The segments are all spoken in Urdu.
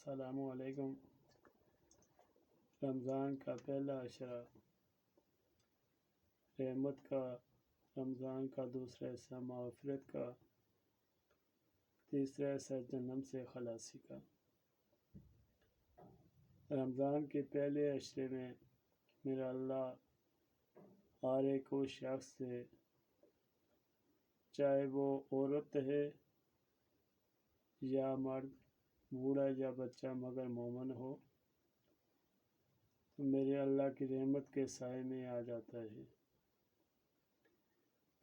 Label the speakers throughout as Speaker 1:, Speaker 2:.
Speaker 1: السلام علیکم۔ رمضان کا پہلا عشرہ رحمت کا، رمضان کا دوسرا حصہ مغفرت کا، تیسرا حصہ جہنم سے خلاصی کا۔ رمضان کے پہلے عشرے میں میرا اللہ ہر ایک اس شخص سے، چاہے وہ عورت ہے یا مرد، بوڑھا یا بچہ، مگر مومن ہو، تو میرے اللہ کی رحمت کے سائے میں آ جاتا ہے۔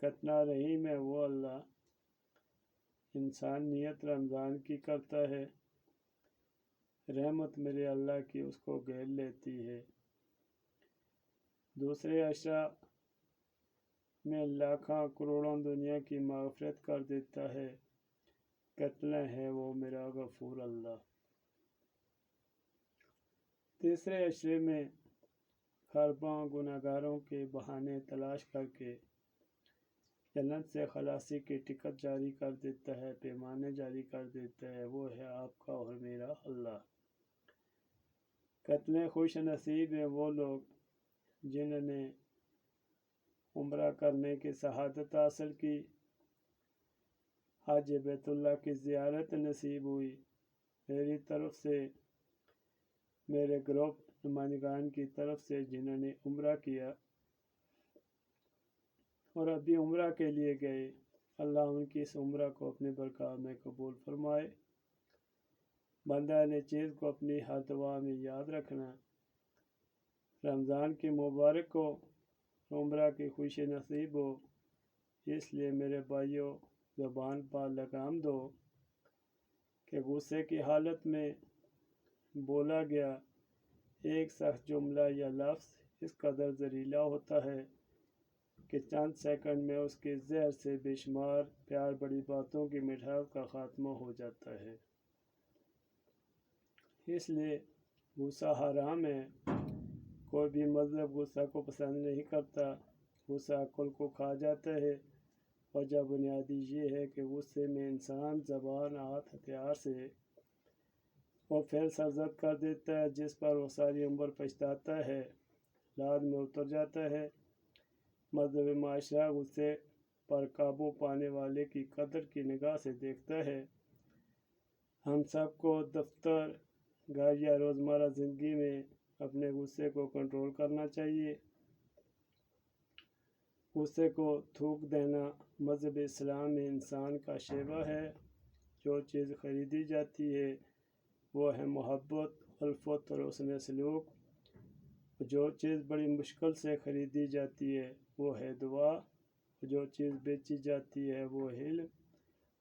Speaker 1: کتنا رحیم ہے وہ اللہ! انسان نیت رمضان کی کرتا ہے، رحمت میرے اللہ کی اس کو گھیر لیتی ہے۔ دوسرے عشرہ میں لاکھاں کروڑوں دنیا کی مغفرت کر دیتا ہے۔ کتنا ہے وہ میرا غفور اللہ! تیسرے عشرے میں خرباں گناہگاروں کے بہانے تلاش کر کے جنت سے خلاصی کے ٹکٹ جاری کر دیتا ہے، پیمانے جاری کر دیتا ہے۔ وہ ہے آپ کا اور میرا اللہ۔ کتنے خوش نصیب ہیں وہ لوگ جنہوں نے عمرہ کرنے کی سعادت حاصل کی، حج بیت اللہ کی زیارت نصیب ہوئی۔ میری طرف سے، میرے گروپ نمائندگان کی طرف سے جنہوں نے عمرہ کیا اور ابھی عمرہ کے لیے گئے، اللہ ان کی اس عمرہ کو اپنی برکات میں قبول فرمائے۔ بندہ نے چیز کو اپنی ہر دعا میں یاد رکھنا۔ رمضان کی مبارک ہو، عمرہ کی خوشی نصیب ہو، اس لیے میرے بھائیوں، زبان پر لگام دو کہ غصے کی حالت میں بولا گیا ایک سخت جملہ یا لفظ اس قدر زہریلا ہوتا ہے کہ چند سیکنڈ میں اس کے زہر سے بے شمار پیار بڑی باتوں کی مٹھاس کا خاتمہ ہو جاتا ہے۔ اس لیے غصہ حرام ہے۔ کوئی بھی مذہب غصہ کو پسند نہیں کرتا۔ غصہ عقل کو کھا جاتا ہے۔ وجہ بنیادی یہ ہے کہ غصے میں انسان زبان، ہاتھ، ہتھیار سے وہ فعل سرزد کر دیتا ہے جس پر وہ ساری عمر پچھتاتا ہے، لاد میں اتر جاتا ہے۔ مذہب معاشرہ غصے پر قابو پانے والے کی قدر کی نگاہ سے دیکھتا ہے۔ ہم سب کو دفتر، گھر یا روزمرہ زندگی میں اپنے غصے کو کنٹرول کرنا چاہیے۔ غصے کو تھوک دینا مذہب اسلام میں انسان کا شیوہ ہے۔ جو چیز خریدی جاتی ہے وہ ہے محبت، الفت اور حسن سلوک۔ جو چیز بڑی مشکل سے خریدی جاتی ہے وہ ہے دعا۔ جو چیز بیچی جاتی ہے وہ علم،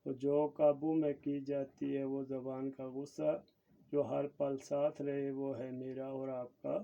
Speaker 1: اور جو قابو میں کی جاتی ہے وہ زبان کا غصہ۔ جو ہر پل ساتھ رہے وہ ہے میرا اور آپ کا